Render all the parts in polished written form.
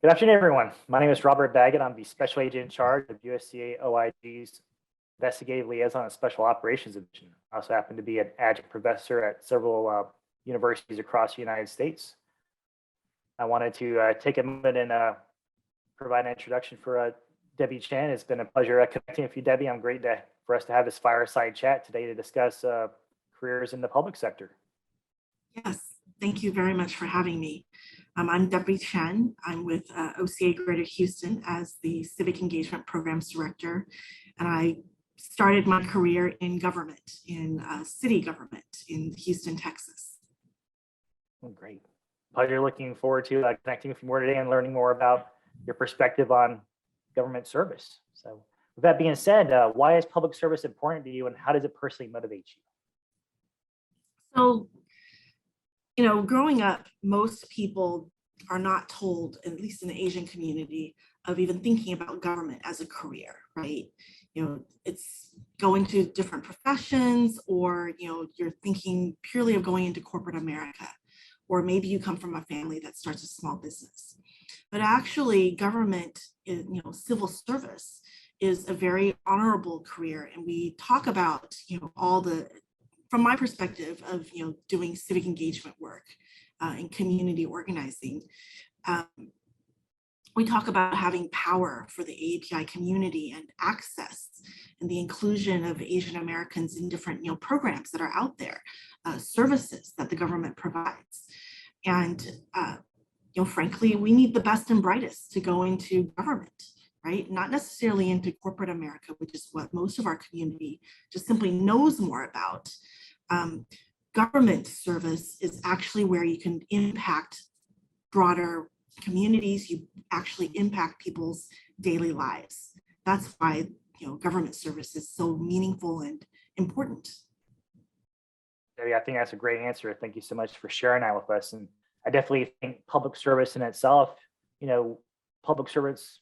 Good afternoon, everyone. My name is Robert Baggett. I'm the Special Agent in charge of USCA OIG's Investigative Liaison and Special Operations Division. I also happen to be an adjunct professor at several universities across the United States. I wanted to take a moment and provide an introduction for Debbie Chen. It's been a pleasure connecting with you, Debbie. I'm great for us to have this fireside chat today to discuss careers in the public sector. Yes, thank you very much for having me. I'm Debbie Chen. I'm with OCA Greater Houston as the Civic Engagement Programs Director, and I started my career in government, in city government in Houston, Texas. Oh, great. Pleasure. Looking forward to connecting with you more today and learning more about your perspective on government service. So with that being said, why is public service important to you and how does it personally motivate you? So, growing up, most people are not told, at least in the Asian community, of even thinking about government as a career, right? It's going to different professions, or, you're thinking purely of going into corporate America, or maybe you come from a family that starts a small business. But actually, government, civil service is a very honorable career. And we talk about, from my perspective of doing civic engagement work and community organizing, we talk about having power for the API community and access and the inclusion of Asian Americans in different programs that are out there, services that the government provides. And frankly, we need the best and brightest to go into government, right? Not necessarily into corporate America, which is what most of our community just simply knows more about. Government service is actually where you can impact broader communities, you actually impact people's daily lives. That's why government service is so meaningful and important. I think that's a great answer. Thank you so much for sharing that with us. And I definitely think public service in itself, public service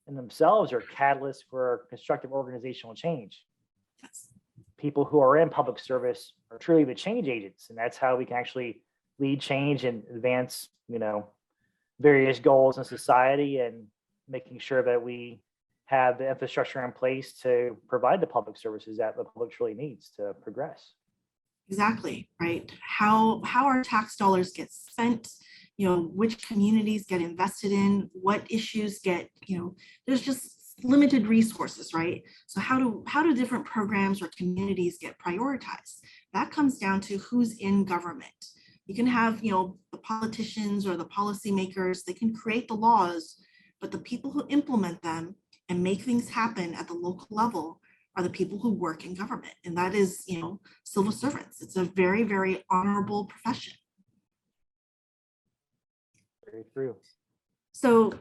in themselves are catalysts for constructive organizational change. Yes. People who are in public service are truly the change agents, and that's how we can actually lead change and advance, various goals in society, and making sure that we have the infrastructure in place to provide the public services that the public truly needs to progress. Exactly, right? How our tax dollars get spent, which communities get invested in, what issues get, there's just limited resources, right? So how do different programs or communities get prioritized? That comes down to who's in government. You can have, the politicians or the policymakers, they can create the laws, but the people who implement them and make things happen at the local level are the people who work in government. And that is, civil servants. It's a very, very honorable profession. Very true. So,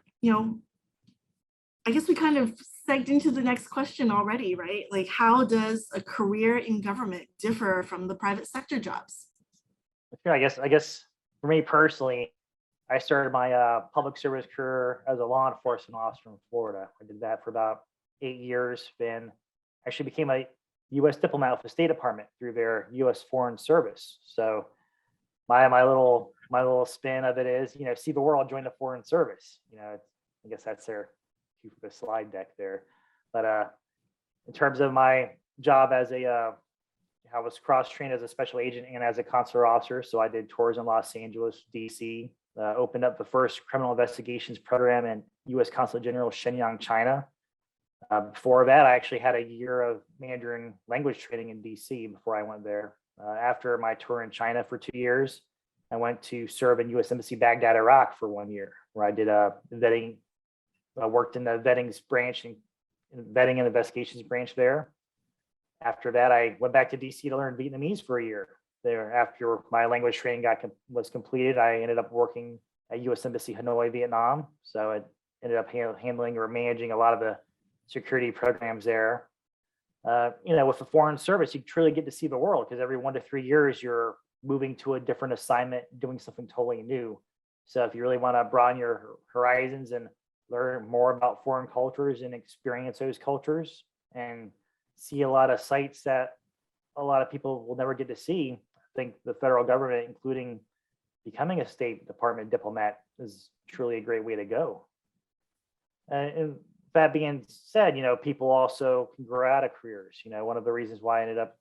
I guess we kind of segged into the next question already, right? Like, how does a career in government differ from the private sector jobs? Yeah, I guess for me personally, I started my public service career as a law enforcement officer in Florida. I did that for about 8 years. Then actually became a U.S. diplomat with the State Department through their U.S. Foreign Service. So my little spin of it is, see the world, join the Foreign Service. I guess that's their cue for the slide deck there. But in terms of my job as I was cross-trained as a special agent and as a consular officer. So I did tours in Los Angeles, DC, opened up the first criminal investigations program in U.S. Consulate General Shenyang, China. Before that, I actually had a year of Mandarin language training in DC before I went there. After my tour in China for 2 years, I went to serve in U.S. Embassy Baghdad, Iraq for 1 year, where I did vetting. I worked in the vettings branch and vetting and investigations branch there. After that, I went back to DC to learn Vietnamese for a year. There, after my language training was completed, I ended up working at U.S. Embassy Hanoi, Vietnam. So I ended up handling or managing a lot of the security programs there. With the Foreign Service, you truly get to see the world because every 1 to 3 years, you're moving to a different assignment, doing something totally new. So if you really want to broaden your horizons and learn more about foreign cultures and experience those cultures and see a lot of sites that a lot of people will never get to see, I think the federal government, including becoming a State Department diplomat is truly a great way to go. And that being said, people also can grow out of careers. One of the reasons why I ended up,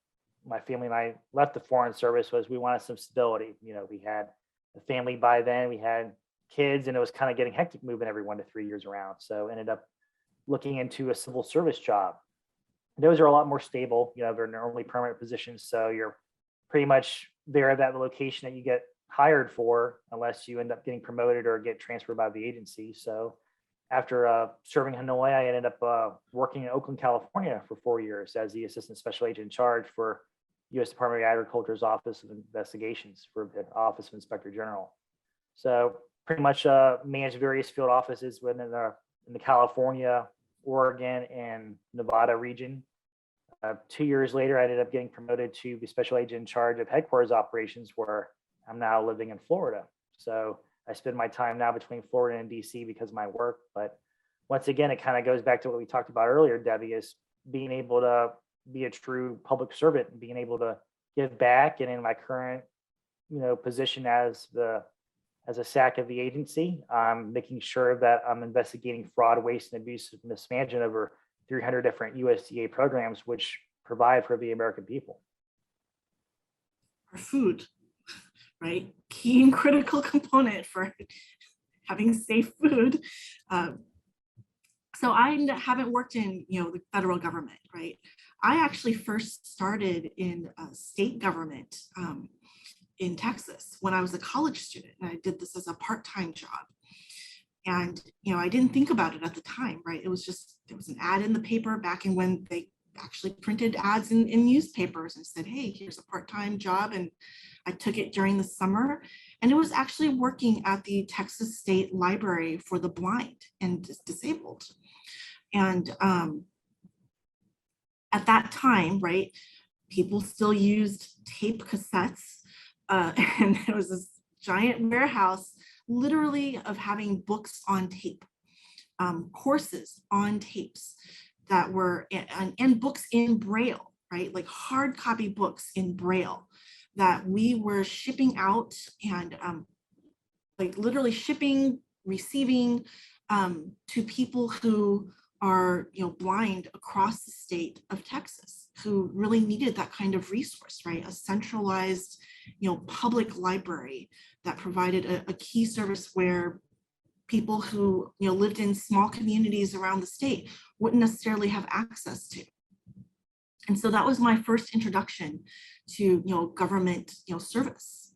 my family and I left the Foreign Service was we wanted some stability. We had a family by then, we had kids, and it was kind of getting hectic moving every 1 to 3 years around. So ended up looking into a civil service job. Those are a lot more stable. They're normally permanent positions. So you're pretty much there at that location that you get hired for, unless you end up getting promoted or get transferred by the agency. So after serving Hanoi, I ended up working in Oakland, California for 4 years as the Assistant Special Agent in charge for U.S. Department of Agriculture's Office of Investigations for the Office of Inspector General. So pretty much managed various field offices within the California, Oregon, and Nevada region. 2 years later, I ended up getting promoted to the Special Agent in charge of headquarters operations, where I'm now living in Florida. So I spend my time now between Florida and DC because of my work. But once again, it kind of goes back to what we talked about earlier, Debbie, is being able to be a true public servant and being able to give back. And in my current, position as a SAC of the agency, I'm making sure that I'm investigating fraud, waste, and abuse and mismanagement over 300 different USDA programs, which provide for the American people. Our food, right? Key and critical component for having safe food. So I haven't worked in, the federal government, right? I actually first started in state government in Texas when I was a college student, and I did this as a part-time job. And, I didn't think about it at the time, right? There was an ad in the paper back in when they actually printed ads in newspapers and said, hey, here's a part-time job. And I took it during the summer, and it was actually working at the Texas State Library for the blind and disabled. And at that time, right, people still used tape cassettes, and there was this giant warehouse literally of having books on tape, courses on tapes that were, and books in Braille, right? Like hard copy books in Braille that we were shipping out, and like literally shipping, receiving to people who are, blind across the state of Texas, who really needed that kind of resource, right? A centralized, public library that provided a key service where people who, lived in small communities around the state wouldn't necessarily have access to. And so that was my first introduction to, government, service.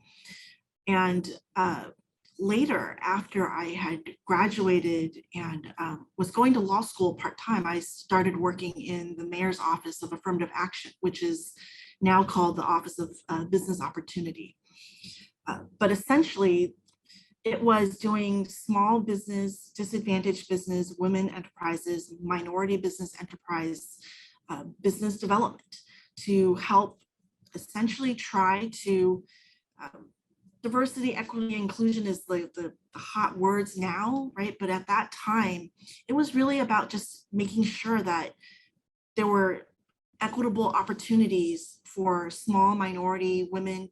And later, after I had graduated and was going to law school part-time, I started working in the Mayor's Office of Affirmative Action, which is now called the Office of Business Opportunity. But essentially, it was doing small business, disadvantaged business, women enterprises, minority business enterprise, business development to help essentially try to diversity, equity, inclusion is the hot words now, right? But at that time, it was really about just making sure that there were equitable opportunities for small minority women,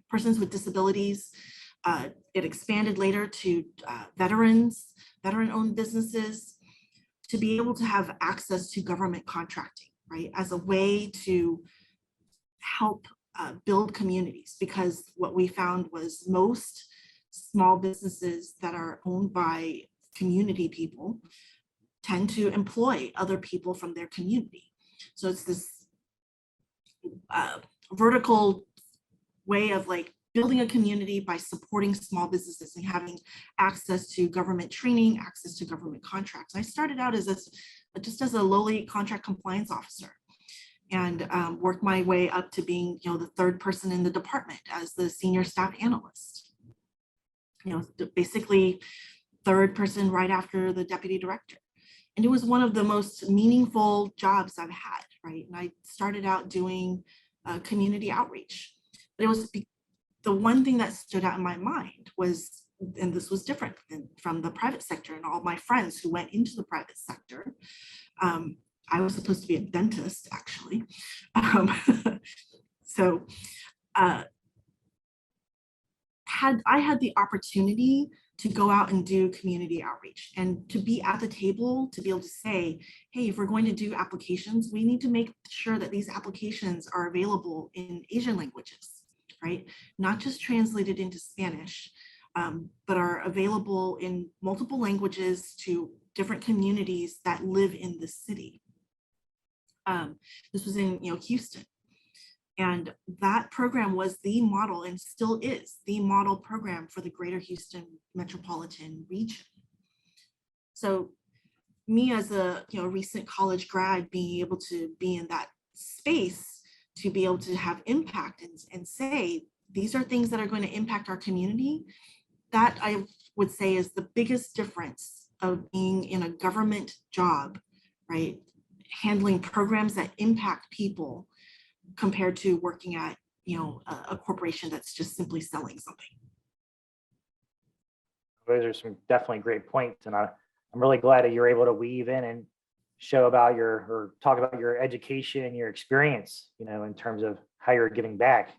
persons with disabilities. It expanded later to veteran-owned businesses, to be able to have access to government contracting, right? As a way to help build communities, because what we found was most small businesses that are owned by community people tend to employ other people from their community. So it's this vertical way of like building a community by supporting small businesses and having access to government training, access to government contracts. I started out as just as a lowly contract compliance officer, and worked my way up to being, the third person in the department as the senior staff analyst. Basically third person right after the deputy director. And it was one of the most meaningful jobs I've had, right? And I started out doing community outreach. But it was the one thing that stood out in my mind was, and this was different from the private sector and all my friends who went into the private sector. I was supposed to be a dentist, actually. So I had the opportunity to go out and do community outreach and to be at the table to be able to say, hey, if we're going to do applications, we need to make sure that these applications are available in Asian languages, right? Not just translated into Spanish, but are available in multiple languages to different communities that live in the city. This was in Houston. And that program was the model and still is the model program for the greater Houston metropolitan region. So me as a recent college grad, being able to be in that space, to be able to have impact and say, these are things that are going to impact our community, that I would say is the biggest difference of being in a government job, right? Handling programs that impact people compared to working at a corporation that's just simply selling something. Those are some definitely great points, and I'm really glad that you're able to weave in and show about or talk about your education and your experience, in terms of how you're giving back.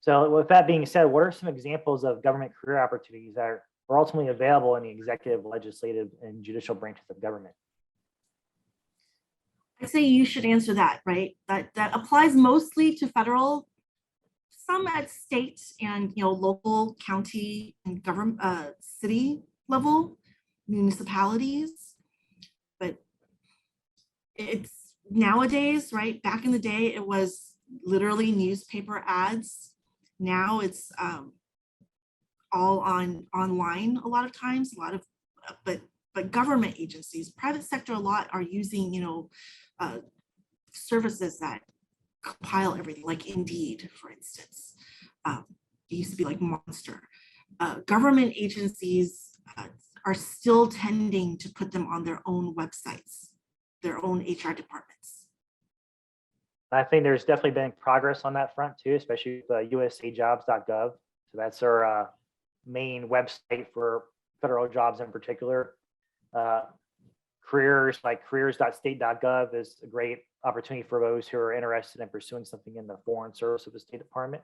So with that being said, what are some examples of government career opportunities that are ultimately available in the executive, legislative, and judicial branches of government? I'd say you should answer that, right? That applies mostly to federal, some at state and local, county, and government, city level, municipalities. But it's nowadays, right? Back in the day, it was literally newspaper ads. Now it's all online a lot of times. But government agencies, private sector, a lot are using services that compile everything, like Indeed, for instance. It used to be like Monster. Government agencies are still tending to put them on their own websites, their own HR departments. I think there's definitely been progress on that front too, especially with usajobs.gov. So that's our main website for federal jobs in particular. Careers like careers.state.gov is a great opportunity for those who are interested in pursuing something in the foreign service of the State Department.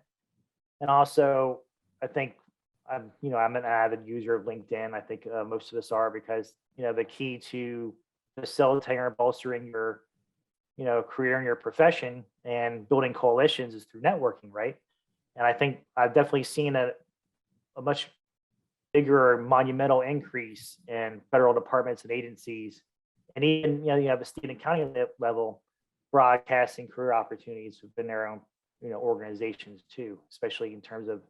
And also, I think I'm an avid user of LinkedIn. I think most of us are, because the key to facilitating or bolstering your career in your profession and building coalitions is through networking, right? And I think I've definitely seen a much bigger monumental increase in federal departments and agencies, and even you have the state and county level broadcasting career opportunities within their own organizations too, especially in terms of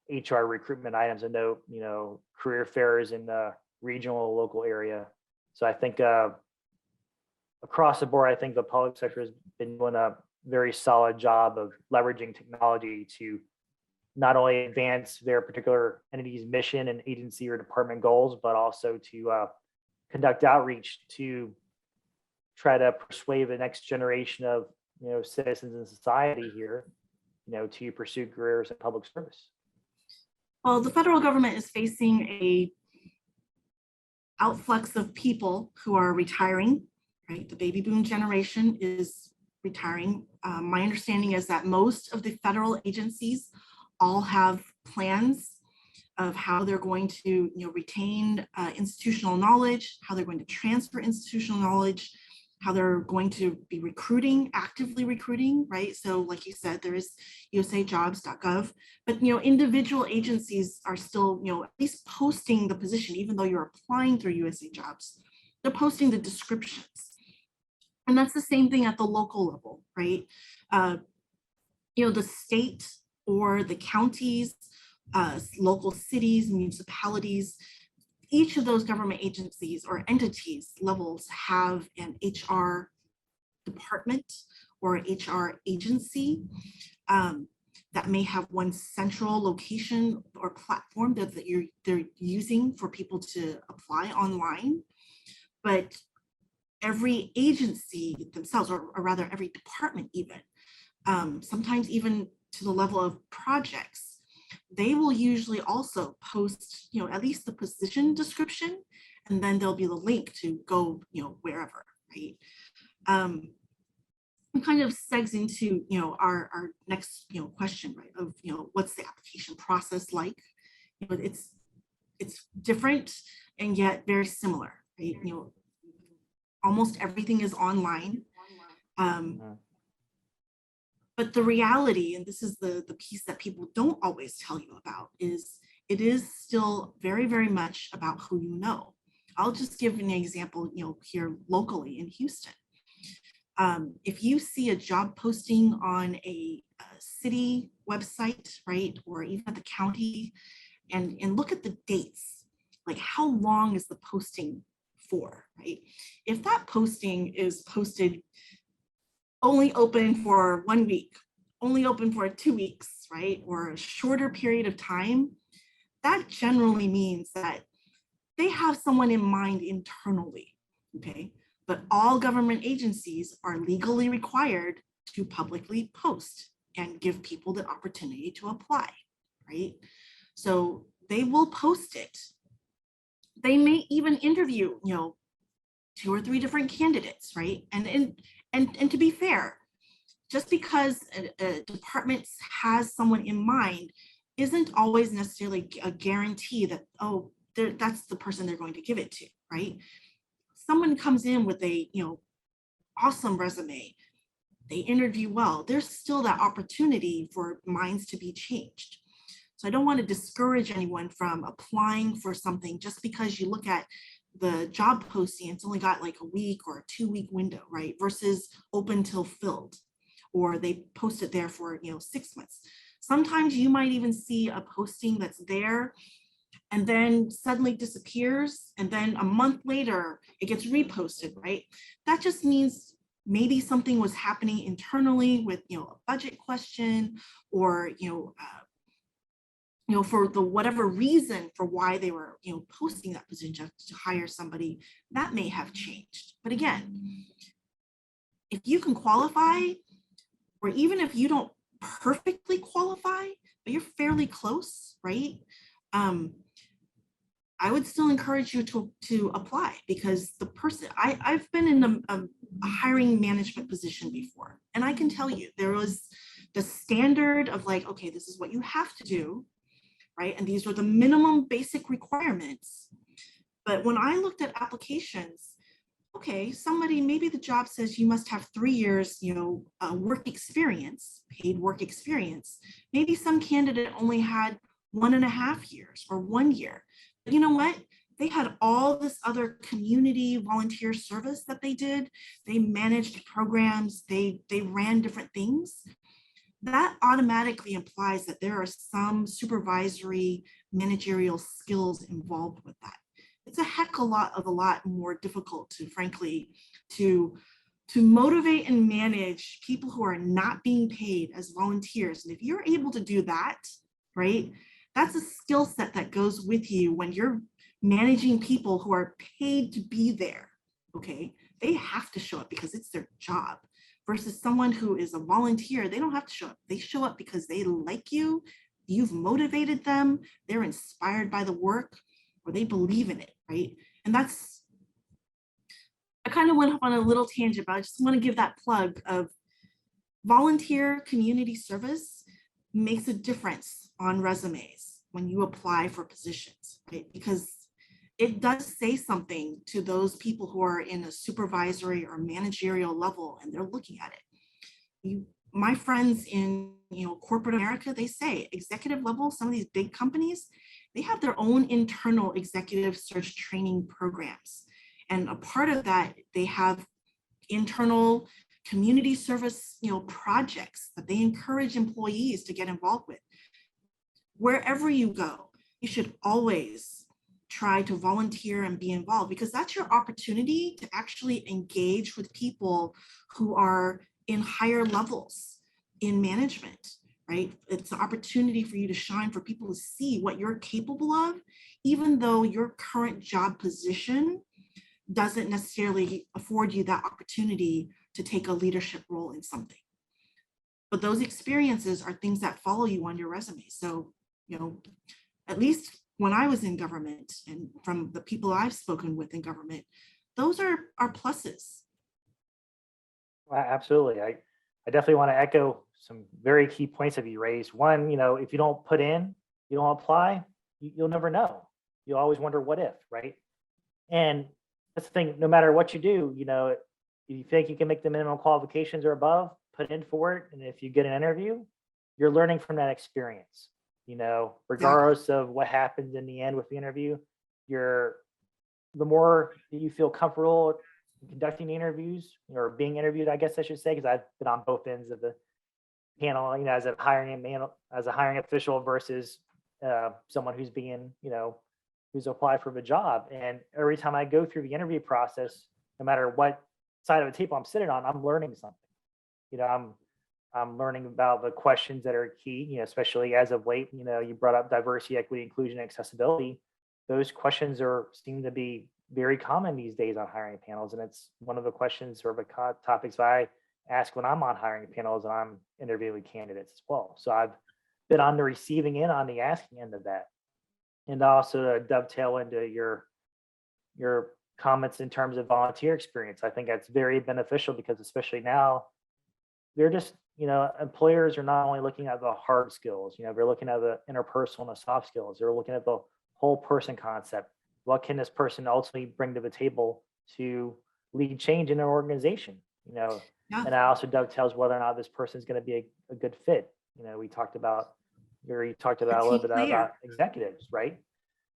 HR recruitment items. I know career fairs in the regional local area. So I think across the board, I think the public sector has been doing a very solid job of leveraging technology to not only advance their particular entity's mission and agency or department goals, but also to conduct outreach to try to persuade the next generation of citizens in society here, to pursue careers in public service. Well, the federal government is facing a outflux of people who are retiring, right? The baby boom generation is retiring. My understanding is that most of the federal agencies all have plans of how they're going to retain institutional knowledge, how they're going to transfer institutional knowledge, how they're going to be actively recruiting, right? So like you said, there is usajobs.gov, but individual agencies are still at least posting the position, even though you're applying through USA Jobs, they're posting the descriptions. And that's the same thing at the local level, right? The state or the counties, local cities, municipalities, each of those government agencies or entities levels have an HR department or HR agency that may have one central location or platform that they're using for people to apply online. But every agency themselves, or rather every department even, sometimes even to the level of projects, they will usually also post, at least the position description, and then there'll be the link to go, wherever, right? it kind of segs into, our next, question, right? Of, what's the application process like? It's different and yet very similar, right? Almost everything is online. But the reality, and this is the piece that people don't always tell you about, is it is still very, very much about who you know. I'll just give an example, here locally in Houston. If you see a job posting on a city website, right, or even at the county, and look at the dates, like how long is the posting for, right? If that posting is posted only open for 1 week, only open for 2 weeks, right, or a shorter period of time, that generally means that they have someone in mind internally, okay? But all government agencies are legally required to publicly post and give people the opportunity to apply, right? So they will post it. They may even interview, 2 or 3 different candidates, right? And to be fair, just because a department has someone in mind isn't always necessarily a guarantee that, oh, that's the person they're going to give it to, right? Someone comes in with a, awesome resume, they interview well, there's still that opportunity for minds to be changed. So I don't want to discourage anyone from applying for something just because you look at the job posting, it's only got like a week or a 2-week window, right? Versus open till filled, or they post it there for, 6 months. Sometimes you might even see a posting that's there and then suddenly disappears. And then a month later, it gets reposted, right? That just means maybe something was happening internally with, a budget question, or, for the whatever reason for why they were, posting that position to hire somebody, that may have changed. But again, if you can qualify, or even if you don't perfectly qualify, but you're fairly close, right? I would still encourage you to apply, because the person, I've been in a hiring management position before, and I can tell you there was the standard of like, okay, this is what you have to do, right? And these are the minimum basic requirements. But when I looked at applications, okay, somebody, maybe the job says you must have 3 years, work experience, paid work experience. Maybe some candidate only had 1.5 years or 1 year. But you know what? They had all this other community volunteer service that they did. They managed programs, they ran different things. That automatically implies that there are some supervisory managerial skills involved with that. It's a heck of a lot more difficult to, frankly, to motivate and manage people who are not being paid as volunteers. And if you're able to do that, right, that's a skill set that goes with you when you're managing people who are paid to be there, okay? They have to show up because it's their job, versus someone who is a volunteer. They don't have to show up. They show up because they like you, you've motivated them, they're inspired by the work, or they believe in it, right? And that's, I kind of went on a little tangent, but I just want to give that plug of volunteer community service makes a difference on resumes when you apply for positions, right? Because it does say something to those people who are in a supervisory or managerial level and they're looking at it. My friends in, corporate America, they say executive level, some of these big companies, they have their own internal executive search training programs. And a part of that, they have internal community service, projects that they encourage employees to get involved with. Wherever you go, you should always try to volunteer and be involved, because that's your opportunity to actually engage with people who are in higher levels in management, right? It's an opportunity for you to shine, for people to see what you're capable of, even though your current job position doesn't necessarily afford you that opportunity to take a leadership role in something. But those experiences are things that follow you on your resume. So, at least when I was in government, and from the people I've spoken with in government, those are pluses. Absolutely. I definitely want to echo some very key points that you raised. One, if you don't put in, you don't apply, you'll never know. You always wonder what if, right? And that's the thing, no matter what you do, if you think you can make the minimum qualifications or above, put in for it. And if you get an interview, you're learning from that experience, Exactly. regardless of what happens in the end with the interview, you're the more that you feel comfortable conducting the interviews or being interviewed, I guess I should say, because I've been on both ends of the panel, as a hiring official versus someone who's being, who's applied for the job. And every time I go through the interview process, no matter what side of the table I'm sitting on, I'm learning something. You know, I'm learning about the questions that are key, especially as of late. You brought up diversity, equity, inclusion, and accessibility. Those questions seem to be very common these days on hiring panels, and it's one of the questions or the topics I ask when I'm on hiring panels and I'm interviewing candidates as well. So I've been on the receiving end, on the asking end of that, and also to dovetail into your comments in terms of volunteer experience. I think that's very beneficial because especially now they're just, employers are not only looking at the hard skills, they're looking at the interpersonal and the soft skills. They're looking at the whole person concept. What can this person ultimately bring to the table to lead change in their organization? Yeah, And that also dovetails whether or not this person is going to be a good fit. We talked about, or you talked a about a little team bit player. about executives, right?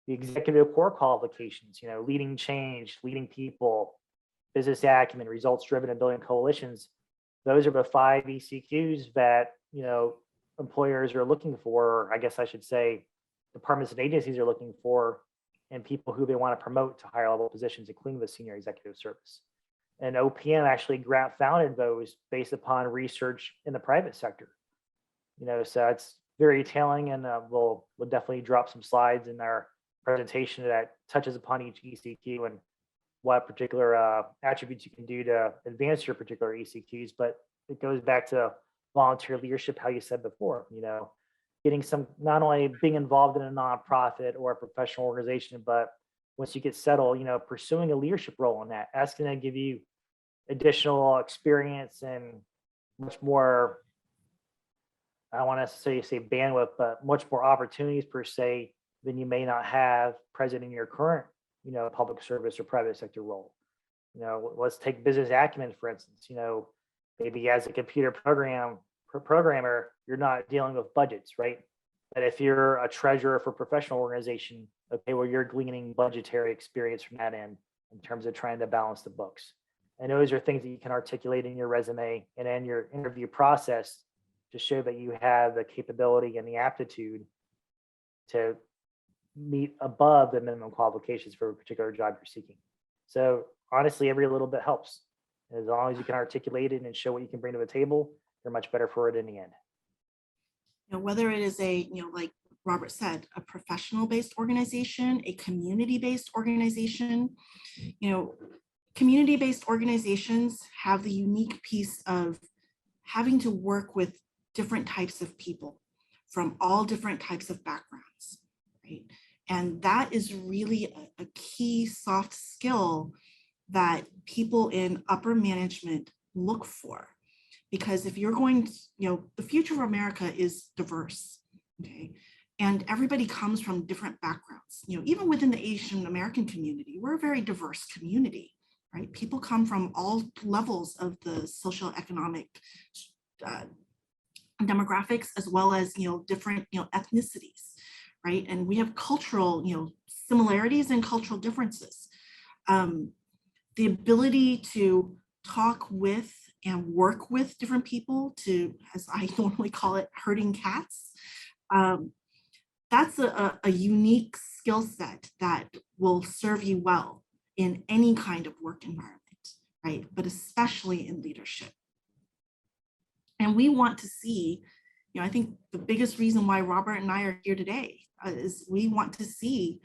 The executive core qualifications, leading change, leading people, business acumen, results driven, and building coalitions. Those are the five ECQs that employers are looking for. I guess I should say, departments and agencies are looking for, and people who they want to promote to higher level positions, including the senior executive service. And OPM actually grant founded those based upon research in the private sector. So it's very telling, and we'll definitely drop some slides in our presentation that touches upon each ECQ and what particular attributes you can do to advance your particular ECQs. But it goes back to volunteer leadership, how you said before, getting some, not only being involved in a nonprofit or a professional organization, but once you get settled, pursuing a leadership role in that. That's going to give you additional experience and much more, I don't want to say bandwidth, but much more opportunities per se than you may not have present in your current, public service or private sector role. Let's take business acumen, for instance. Maybe as a computer programmer, you're not dealing with budgets, right? But if you're a treasurer for a professional organization, okay, well, you're gleaning budgetary experience from that end in terms of trying to balance the books. And those are things that you can articulate in your resume and in your interview process to show that you have the capability and the aptitude to meet above the minimum qualifications for a particular job you're seeking. So honestly, every little bit helps. As long as you can articulate it and show what you can bring to the table, you're much better for it in the end. Whether it is like Robert said, a professional-based organization, a community-based organization, community-based organizations have the unique piece of having to work with different types of people from all different types of backgrounds, right? And that is really a key soft skill that people in upper management look for. Because if you're going to, the future of America is diverse, okay? And everybody comes from different backgrounds. Even within the Asian American community, we're a very diverse community, right? People come from all levels of the social economic demographics, as well as, different, ethnicities, right? And we have cultural, similarities and cultural differences. The ability to talk with and work with different people to, as I normally call it, herding cats. That's a unique skill set that will serve you well in any kind of work environment, right? But especially in leadership. And we want to see, I think the biggest reason why Robert and I are here today is we want to see,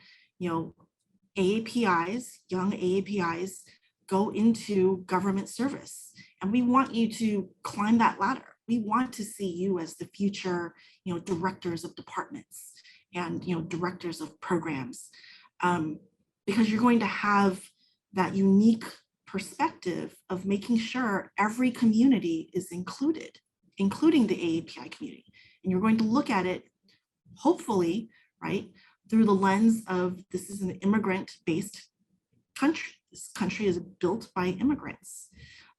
AAPIs, young AAPIs, go into government service. And we want you to climb that ladder. We want to see you as the future, directors of departments and, directors of programs, because you're going to have that unique perspective of making sure every community is included, including the AAPI community. And you're going to look at it, hopefully, right, through the lens of this is an immigrant-based country. This country is built by immigrants.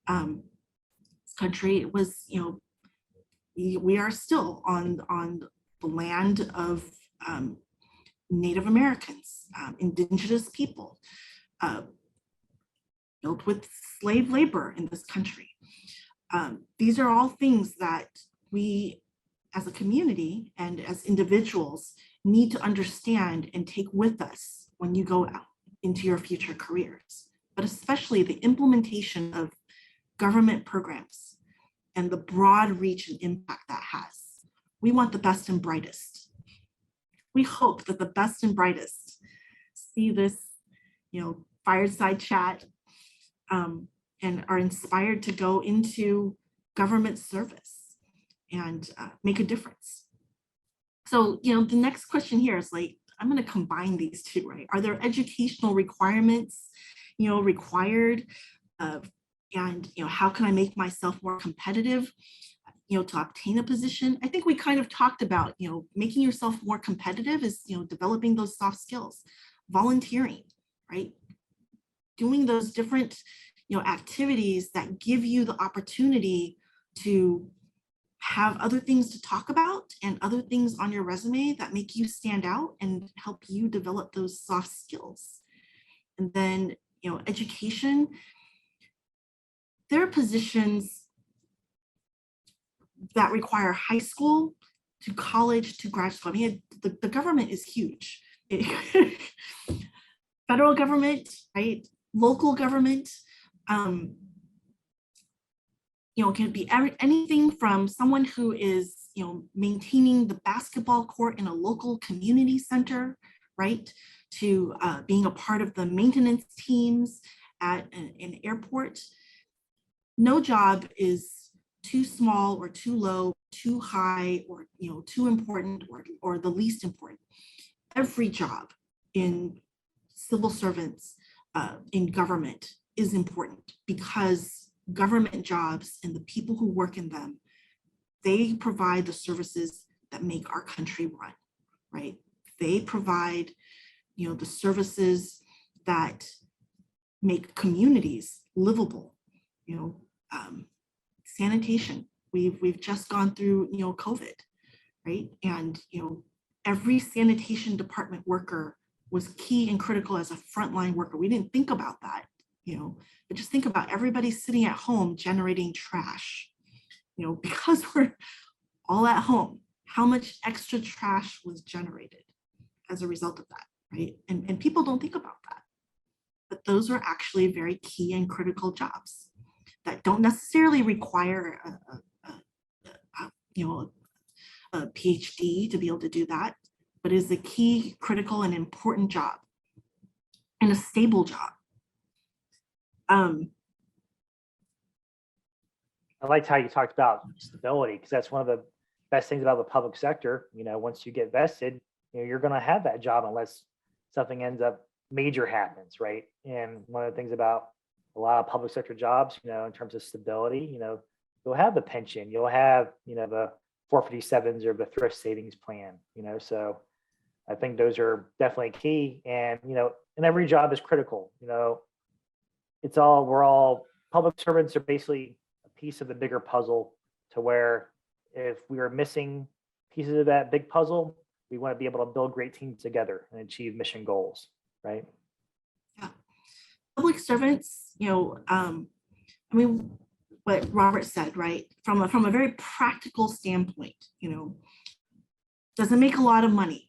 This country was, we are still on the land of Native Americans, indigenous people, built with slave labor in this country. These are all things that we as a community and as individuals need to understand and take with us when you go out into your future careers, but especially the implementation of government programs and the broad reach and impact that has. We want the best and brightest. We hope that the best and brightest see this, fireside chat and are inspired to go into government service and make a difference. So, the next question here is like, I'm going to combine these two, right? Are there educational requirements, required? And, how can I make myself more competitive, to obtain a position? I think we kind of talked about, making yourself more competitive is, developing those soft skills, volunteering, right? Doing those different, activities that give you the opportunity to have other things to talk about and other things on your resume that make you stand out and help you develop those soft skills. And then, education, there are positions that require high school to college to grad school. I mean, the government is huge. Federal government, right? Local government, can be anything from someone who is, maintaining the basketball court in a local community center, right? To being a part of the maintenance teams at an airport. No job is too small or too low, too high, or too important or the least important. Every job in civil servants, in government is important because government jobs and the people who work in them, they provide the services that make our country run, right? They provide, the services that make communities livable, sanitation. We've just gone through, COVID, right? And, every sanitation department worker was key and critical as a frontline worker. We didn't think about that, but just think about everybody sitting at home generating trash, because we're all at home, how much extra trash was generated as a result of that, right? And people don't think about that, but those are actually very key and critical jobs that don't necessarily require a PhD to be able to do that, but is a key, critical, and important job and a stable job. I liked how you talked about stability, because that's one of the best things about the public sector. Once you get vested, you're going to have that job unless something ends up major happens, right? And one of the things about a lot of public sector jobs, in terms of stability, you'll have the pension, you'll have, the 457s or the thrift savings plan, so I think those are definitely key. And, and every job is critical, we're all public servants are basically a piece of the bigger puzzle, to where if we are missing pieces of that big puzzle, we want to be able to build great teams together and achieve mission goals, right? Yeah. Public servants, what Robert said, right? From a very practical standpoint, doesn't make a lot of money.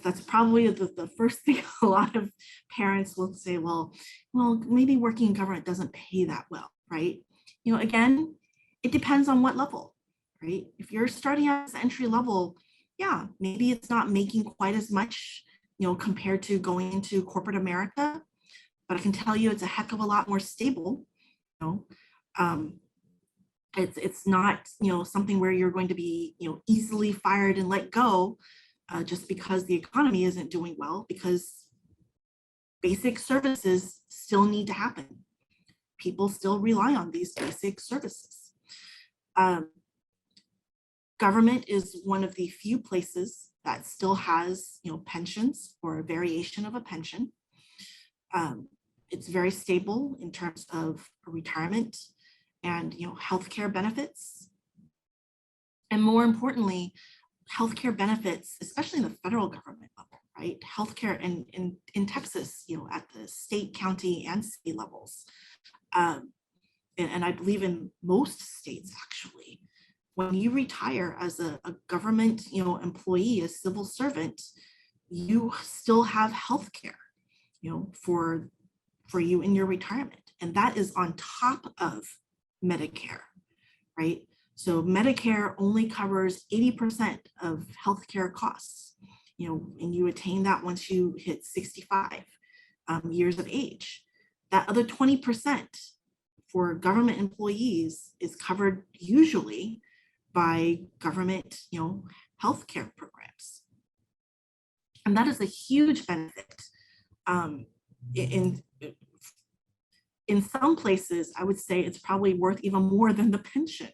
That's probably the first thing a lot of parents will say, well, maybe working in government doesn't pay that well, right? Again, it depends on what level, right? If you're starting out as entry level, yeah, maybe it's not making quite as much, compared to going into corporate America, but I can tell you it's a heck of a lot more stable, it's not, something where you're going to be, easily fired and let go just because the economy isn't doing well, because basic services still need to happen. people still rely on these basic services. Government is one of the few places that still has, pensions or a variation of a pension. It's very stable in terms of retirement and, healthcare benefits. And more importantly, healthcare benefits, especially in the federal government level, right? Healthcare in Texas, at the state, county, and city levels. And I believe in most states, actually, when you retire as a government, employee, a civil servant, you still have healthcare, for you in your retirement. And that is on top of Medicare, right? So Medicare only covers 80% of healthcare costs, and you attain that once you hit 65 years of age. That other 20% for government employees is covered usually by government, healthcare programs. And that is a huge benefit. In some places, I would say it's probably worth even more than the pension,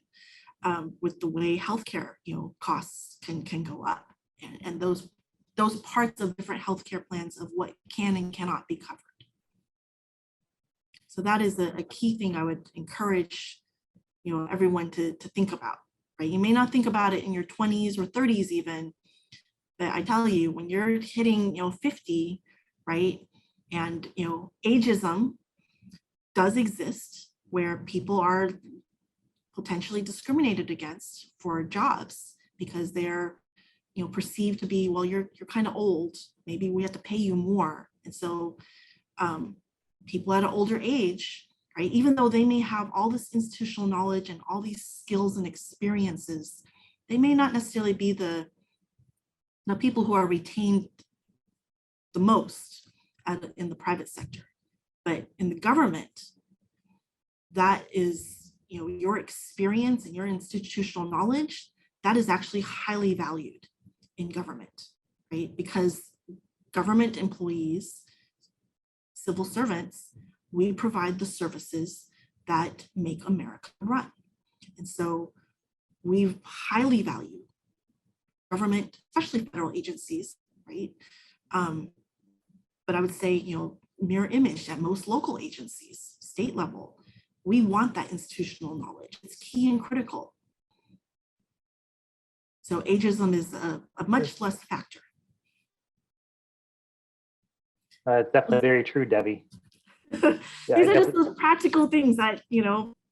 with the way healthcare, costs can go up, and those parts of different healthcare plans of what can and cannot be covered. So that is a key thing I would encourage, everyone to think about, right? You may not think about it in your 20s or 30s even, but I tell you, when you're hitting, 50, right? And, ageism does exist where people are potentially discriminated against for jobs because they're, perceived to be, well, you're kind of old, maybe we have to pay you more. And so people at an older age, right, even though they may have all this institutional knowledge and all these skills and experiences, they may not necessarily be the people who are retained the most in the private sector. But in the government, that is, your experience and your institutional knowledge, that is actually highly valued in government, right? Because government employees, civil servants, we provide the services that make America run. And so we highly value government, especially federal agencies, right? But I would say, mirror image at most local agencies, state level, we want that institutional knowledge. It's key and critical. So ageism is a much less factor. Definitely very true, Debbie. Yeah, These are just those practical things that,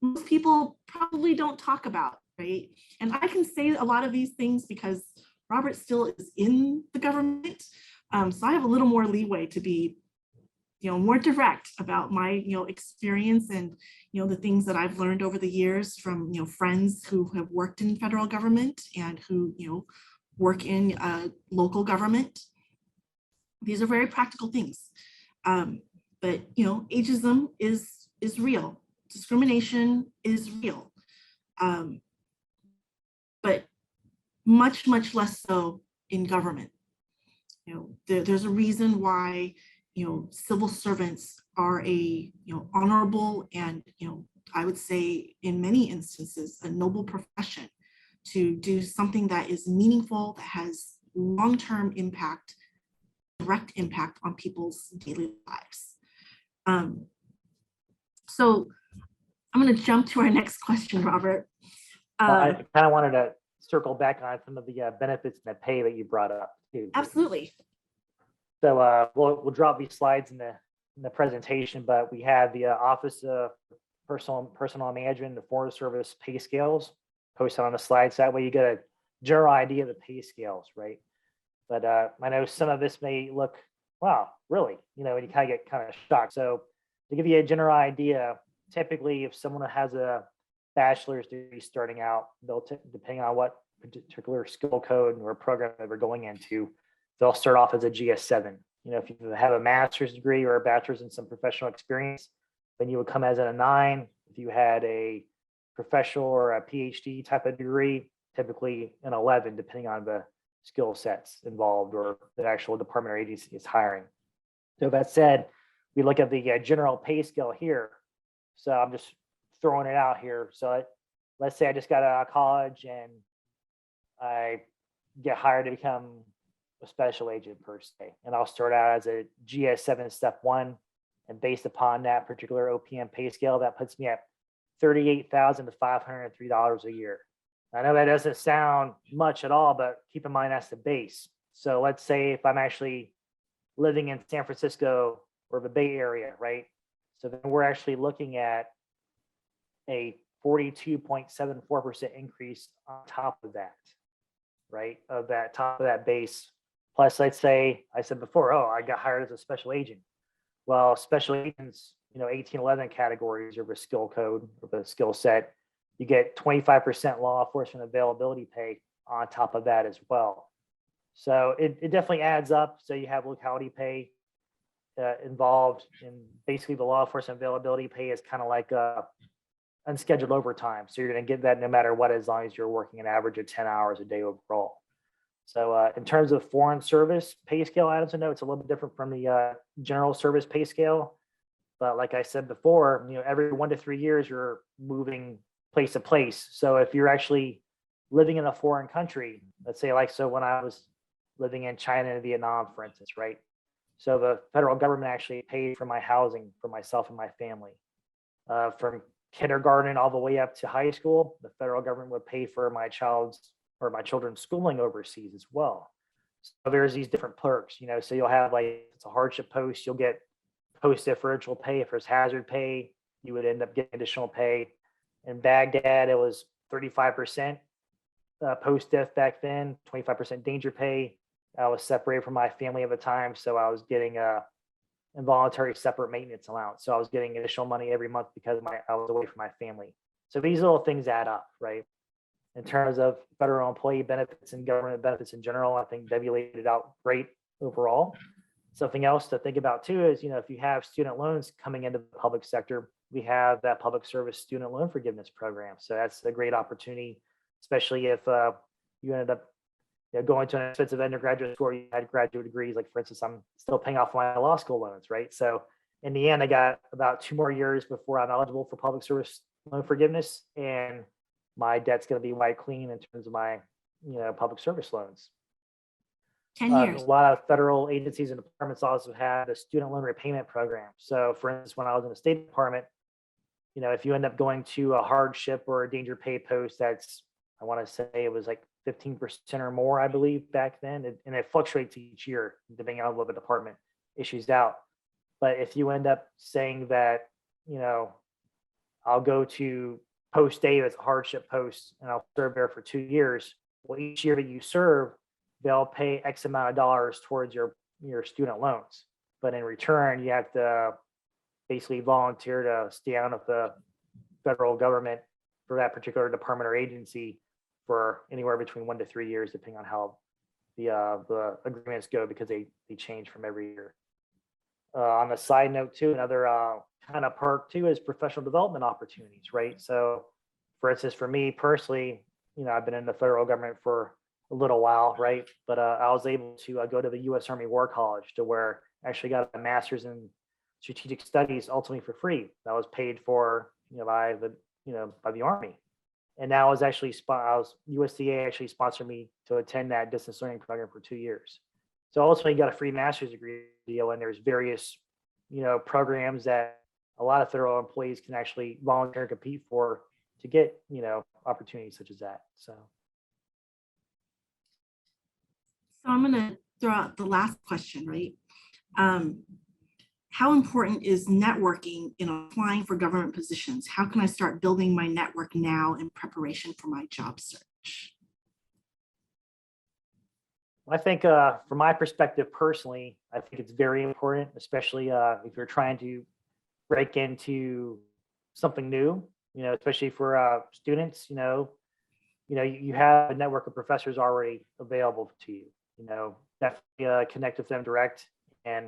most people probably don't talk about, right? And I can say a lot of these things because Robert still is in the government. So I have a little more leeway to be, more direct about my, experience and, the things that I've learned over the years from, friends who have worked in federal government and who, work in local government. These are very practical things. But, ageism is real. Discrimination is real. But much, much less so in government. There's a reason why, civil servants are a, honorable and, I would say in many instances, a noble profession to do something that is meaningful, that has long-term impact, direct impact on people's daily lives. So I'm going to jump to our next question, Robert. I kind of wanted to circle back on some of the benefits and the pay that you brought up too. Absolutely. So we'll drop these slides in the presentation, but we have the Office of Personnel Management and the Foreign Service pay scales posted on the slides. That way you get a general idea of the pay scales, right? But I know some of this may look, wow, really, and you kind of get kind of shocked. So to give you a general idea, typically if someone has a bachelor's degree starting out, they'll depending on what particular skill code or program that we're going into, they'll start off as a GS7. If you have a master's degree or a bachelor's in some professional experience, then you would come as a 9. If you had a professional or a PhD type of degree, typically an 11, depending on the skill sets involved or the actual department or agency is hiring. So that said, we look at the general pay scale here. So I'm just throwing it out here. So let's say I just got out of college and I get hired to become a special agent per se. And I'll start out as a GS7 step one. And based upon that particular OPM pay scale, that puts me at $38,503 a year. I know that doesn't sound much at all, but keep in mind that's the base. So let's say if I'm actually living in San Francisco or the Bay Area, right? So then we're actually looking at a 42.74% increase on top of that, right? Of that top of that base. Plus, let's say I said before, oh, I got hired as a special agent. Well, special agents, 1811 categories or the skill code or the skill set, you get 25% law enforcement availability pay on top of that as well. So it definitely adds up. So you have locality pay involved, and basically the law enforcement availability pay is kind of like unscheduled overtime. So you're going to get that no matter what, as long as you're working an average of 10 hours a day overall. So in terms of foreign service pay scale items, I know it's a little bit different from the general service pay scale. But like I said before, every 1 to 3 years, you're moving place to place. So if you're actually living in a foreign country, let's say so when I was living in China and Vietnam, for instance, right? So the federal government actually paid for my housing for myself and my family. From kindergarten all the way up to high school, the federal government would pay for my children's schooling overseas as well. So there's these different perks, so you'll have it's a hardship post, you'll get post differential pay. If there's hazard pay, you would end up getting additional pay. In Baghdad, it was 35% post diff back then, 25% danger pay. I was separated from my family at the time, so I was getting a involuntary separate maintenance allowance. So I was getting additional money every month because I was away from my family. So these little things add up, right? In terms of federal employee benefits and government benefits in general, I think Debbie laid it out great overall. Something else to think about too is, if you have student loans coming into the public sector, we have that public service student loan forgiveness program. So that's a great opportunity, especially if you ended up going to an expensive undergraduate school, you had graduate degrees. Like for instance, I'm still paying off my law school loans, right? So in the end, I got about 2 more years before I'm eligible for public service loan forgiveness, and my debt's going to be wiped clean in terms of my public service loans. 10 years. A lot of federal agencies and departments also have a student loan repayment program. So for instance, when I was in the State Department, if you end up going to a hardship or a danger pay post, that's, I want to say it was 15% or more, I believe, back then. And it fluctuates each year, depending on what the department issues out. But if you end up saying that, I'll go to post A, that's a hardship post, and I'll serve there for 2 years. Well, each year that you serve, they'll pay X amount of dollars towards your student loans. But in return, you have to basically volunteer to stay on with the federal government for that particular department or agency for anywhere between 1 to 3 years, depending on how the agreements go, because they change from every year. On the side note too, another kind of perk too is professional development opportunities, right? So for instance, for me personally, I've been in the federal government for a little while, right? But I was able to go to the U.S. Army War College, to where I actually got a master's in strategic studies, ultimately for free. That was paid for, by the Army. And now USDA actually sponsored me to attend that distance learning program for 2 years. So ultimately got a free master's degree deal, and there's various, programs that a lot of federal employees can actually volunteer and compete for to get, opportunities such as that. So I'm going to throw out the last question, right? How important is networking in applying for government positions? How can I start building my network now in preparation for my job search? I think from my perspective personally, I think it's very important, especially if you're trying to break into something new, especially for students, you have a network of professors already available to you, definitely connect with them direct and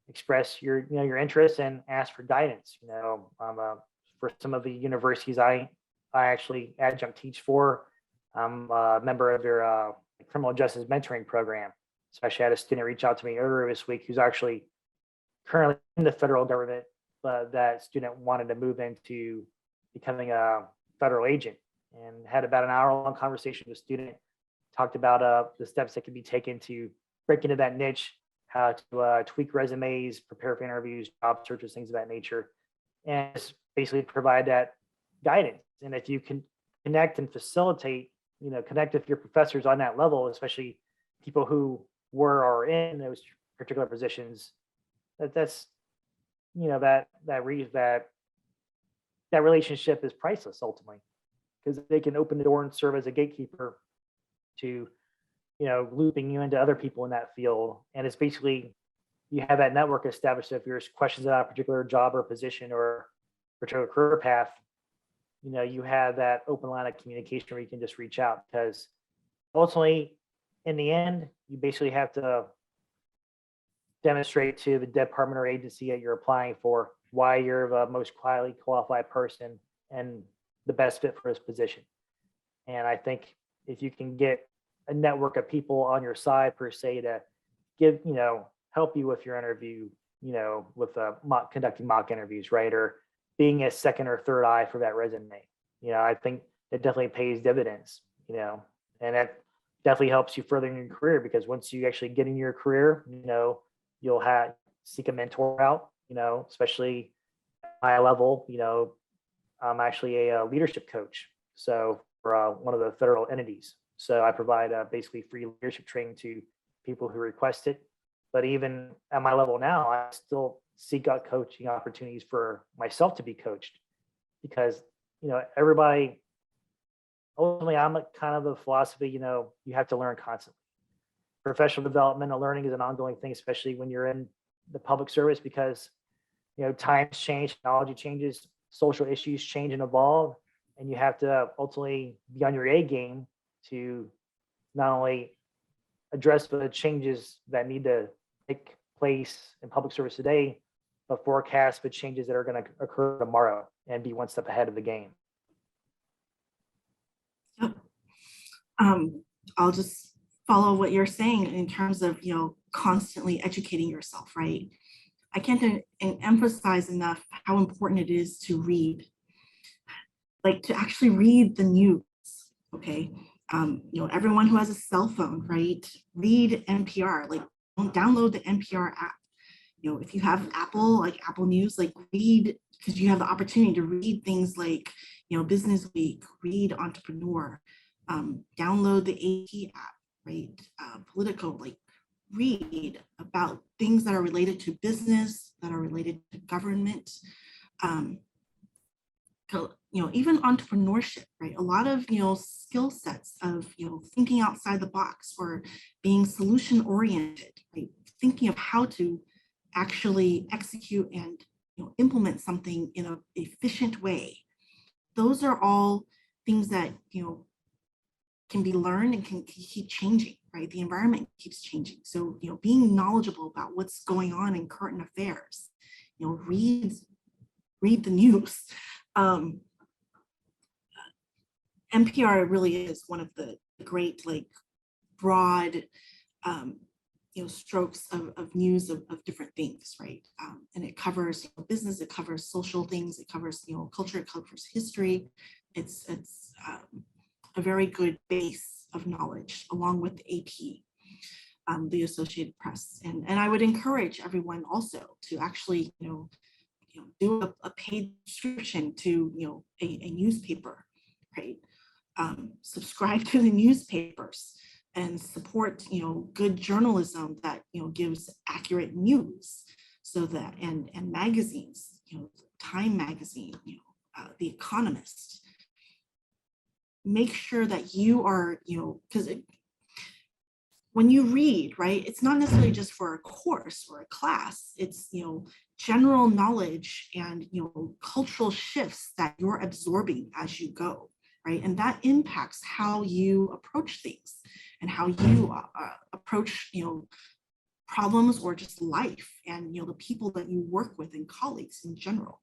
express your interests and ask for guidance. For some of the universities I actually adjunct teach for, I'm a member of their criminal justice mentoring program. So I actually had a student reach out to me earlier this week who's actually currently in the federal government but that student wanted to move into becoming a federal agent, and had about an hour-long conversation with the student, talked about the steps that can be taken to break into that niche, how to tweak resumes, prepare for interviews, job searches, things of that nature, and just basically provide that guidance. And if you can connect and facilitate, connect with your professors on that level, especially people who were or are in those particular positions, that's that relationship is priceless ultimately, because they can open the door and serve as a gatekeeper to looping you into other people in that field. And it's basically, you have that network established. So if there's questions about a particular job or position or particular career path, you have that open line of communication where you can just reach out, because ultimately, in the end, you basically have to demonstrate to the department or agency that you're applying for why you're the most highly qualified person and the best fit for this position. And I think if you can get a network of people on your side per se to give, help you with your interview, with conducting mock interviews, right? Or being a second or third eye for that resume. I think it definitely pays dividends, and that definitely helps you further in your career, because once you actually get in your career, you'll seek a mentor out, especially at my level, I'm actually a leadership coach. So for one of the federal entities. So I provide basically free leadership training to people who request it. But even at my level now, I still seek out coaching opportunities for myself to be coached, because, everybody, ultimately, I'm a kind of the philosophy, you have to learn constantly. Professional development and learning is an ongoing thing, especially when you're in the public service, because, times change, technology changes, social issues change and evolve, and you have to ultimately be on your A game to not only address the changes that need to take place in public service today, but forecast the changes that are going to occur tomorrow and be one step ahead of the game. Yep. I'll just follow what you're saying in terms of, constantly educating yourself, right? I can't emphasize enough how important it is to read, like to actually read the news, okay? Everyone who has a cell phone, right? Read NPR, like download the NPR app. If you have Apple, like Apple News, like read, because you have the opportunity to read things like, Business Week, read Entrepreneur, download the AP app, right? Politico, like read about things that are related to business, that are related to government, even entrepreneurship, right? A lot of, skill sets of, thinking outside the box or being solution oriented, right? Thinking of how to actually execute and, implement something in an efficient way. Those are all things that, can be learned and can keep changing, right? The environment keeps changing. So, being knowledgeable about what's going on in current affairs, read the news. NPR really is one of the great, like, broad, strokes of news of different things, right? And it covers business, it covers social things, it covers culture, it covers history. It's a very good base of knowledge, along with the AP, the Associated Press, and I would encourage everyone also to actually do a paid subscription to a newspaper, right? Subscribe to the newspapers and support good journalism that gives accurate news, so that and magazines, Time magazine, The Economist. Make sure that you are because when you read, right, it's not necessarily just for a course or a class. It's general knowledge and cultural shifts that you're absorbing as you go, right? And that impacts how you approach things and how you approach problems or just life, and the people that you work with and colleagues in general.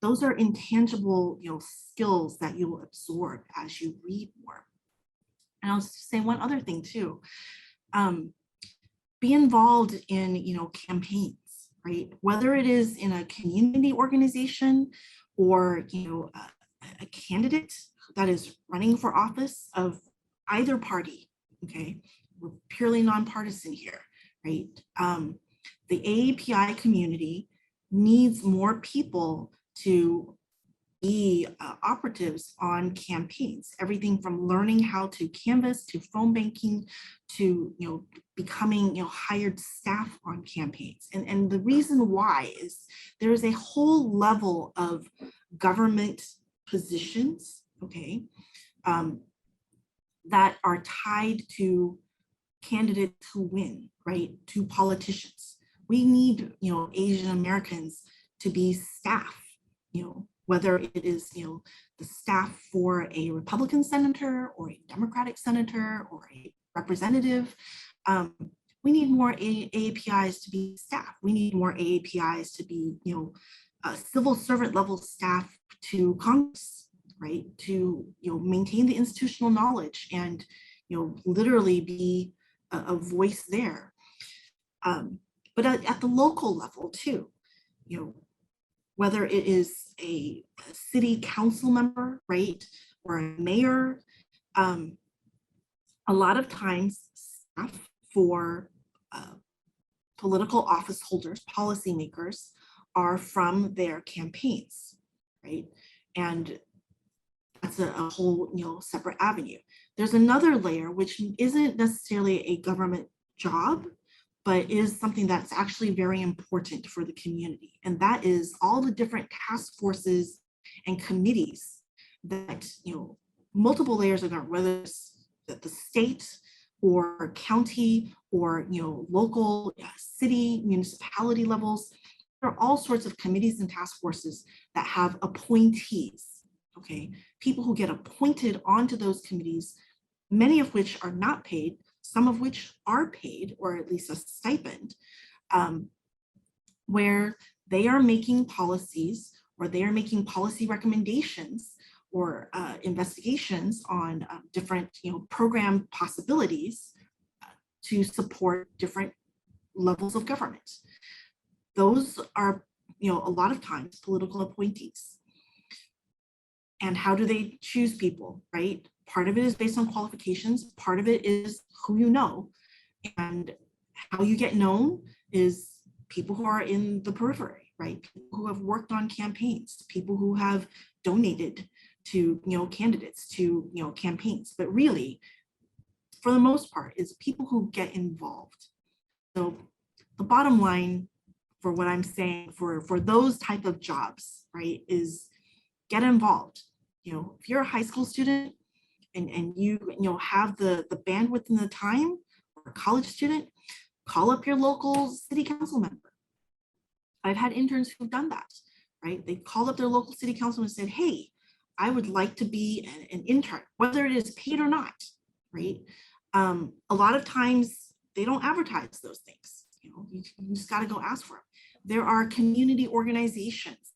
Those are intangible skills that you'll absorb as you read more. And I'll say one other thing too. Be involved in campaigns, right? Whether it is in a community organization or, a candidate that is running for office of either party, okay? We're purely nonpartisan here, right? The AAPI community needs more people to be operatives on campaigns, everything from learning how to canvass to phone banking to becoming hired staff on campaigns. And the reason why is there is a whole level of government positions, okay, that are tied to candidates who win, right, to politicians. We need Asian Americans to be staff, whether it is the staff for a Republican senator or a Democratic senator or a representative. We need more AAPIs to be staff. We need more AAPIs to be civil servant level staff to Congress, right? To maintain the institutional knowledge and literally be a voice there. But at the local level too, whether it is a city council member, right, or a mayor, a lot of times staff for political office holders, policymakers, are from their campaigns, right? And that's a whole separate avenue. There's another layer which isn't necessarily a government job, but is something that's actually very important for the community. And that is all the different task forces and committees that, multiple layers of government, whether it's at the state or county or, local, city, municipality levels. There are all sorts of committees and task forces that have appointees, okay? People who get appointed onto those committees, many of which are not paid, some of which are paid, or at least a stipend, where they are making policies or they are making policy recommendations or investigations on different program possibilities to support different levels of government. Those are a lot of times political appointees. And how do they choose people, right? Part of it is based on qualifications. Part of it is who you know. And how you get known is people who are in the periphery, right? People who have worked on campaigns, people who have donated to candidates, to campaigns. But really, for the most part, is people who get involved. So the bottom line for what I'm saying for those type of jobs, right, is get involved. If you're a high school student and you have the bandwidth and the time, or a college student, call up your local city council member. I've had interns who've done that, right? They called up their local city councilman and said, hey, I would like to be an intern, whether it is paid or not, right? A lot of times they don't advertise those things. You just got to go ask for them. There are community organizations.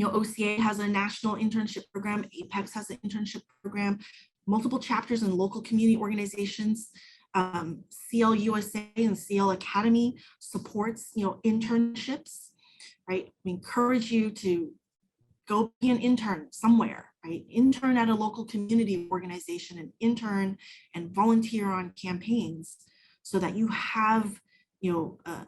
OCA has a national internship program. Apex has an internship program. Multiple chapters in local community organizations. CL USA and CL Academy supports internships, right? We encourage you to go be an intern somewhere, right? Intern at a local community organization and intern and volunteer on campaigns so that you have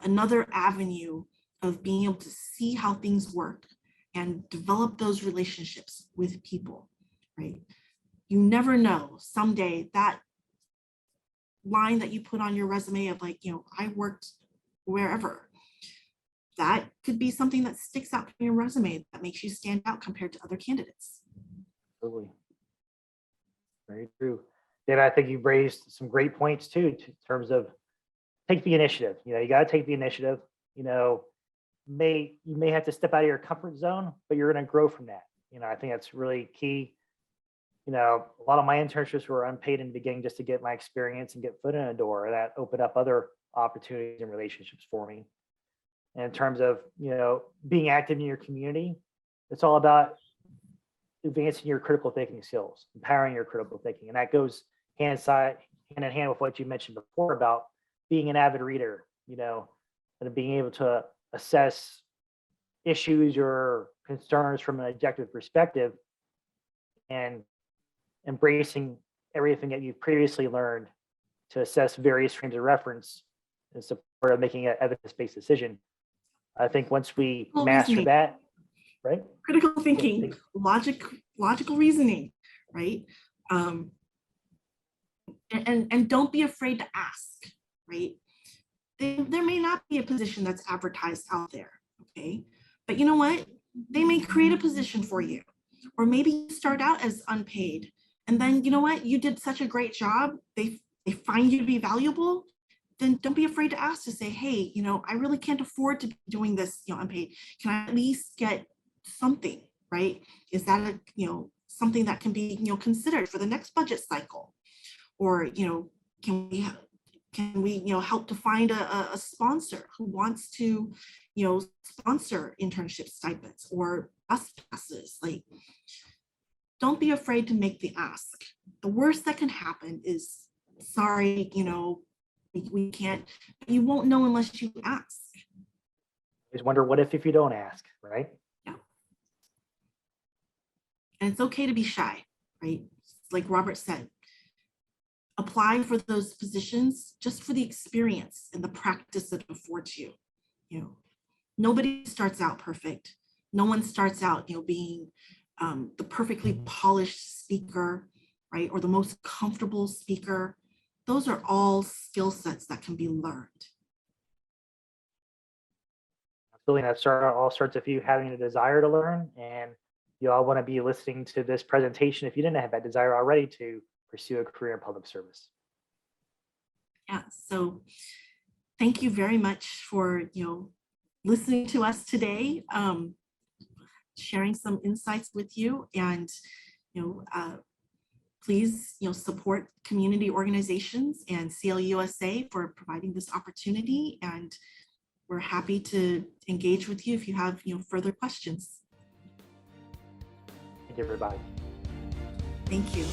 another avenue of being able to see how things work and develop those relationships with people, right? You never know, someday that line that you put on your resume of like, I worked wherever, that could be something that sticks out from your resume that makes you stand out compared to other candidates. Absolutely. Very true. David, I think you've raised some great points too, in terms of take the initiative. You got to take the initiative. You may have to step out of your comfort zone, but you're going to grow from that. I think that's really key. A lot of my internships were unpaid in the beginning just to get my experience and get foot in the door. That opened up other opportunities and relationships for me. And in terms of, being active in your community, it's all about advancing your critical thinking skills, empowering your critical thinking. And that goes hand in hand with what you mentioned before about being an avid reader, and being able to assess issues or concerns from an objective perspective, and embracing everything that you've previously learned to assess various frames of reference in support of making an evidence-based decision. I think once we Critical master reasoning. that, right? Critical Yeah, thinking, logical reasoning, right? And don't be afraid to ask, right? There may not be a position that's advertised out there, okay? But you know what? They may create a position for you, or maybe you start out as unpaid, and then you know what? You did such a great job. They find you to be valuable. Then don't be afraid to ask, to say, hey, you know, I really can't afford to be doing this, you know, unpaid. Can I at least get something, right? Is that a, you know, something that can be, you know, considered for the next budget cycle? Or, you know, can we, you know, help to find a sponsor who wants to, you know, sponsor internship stipends or bus passes? Like, don't be afraid to make the ask. The worst that can happen is, sorry, you know, we can't, you won't know unless you ask. Just wonder what if you don't ask, right? Yeah. And it's okay to be shy, right? Like Robert said, apply for those positions just for the experience and the practice that affords you. You know, nobody starts out perfect. No one starts out, you know, being the perfectly polished speaker, right? Or the most comfortable speaker. Those are all skill sets that can be learned. Absolutely. All starts with you having a desire to learn, and you all want to be listening to this presentation if you didn't have that desire already to pursue a career in public service. Yeah, so thank you very much for, you know, listening to us today, sharing some insights with you, and, you know, please, you know, support community organizations and CLUSA for providing this opportunity. And we're happy to engage with you if you have, you know, further questions. Thank you, everybody. Thank you.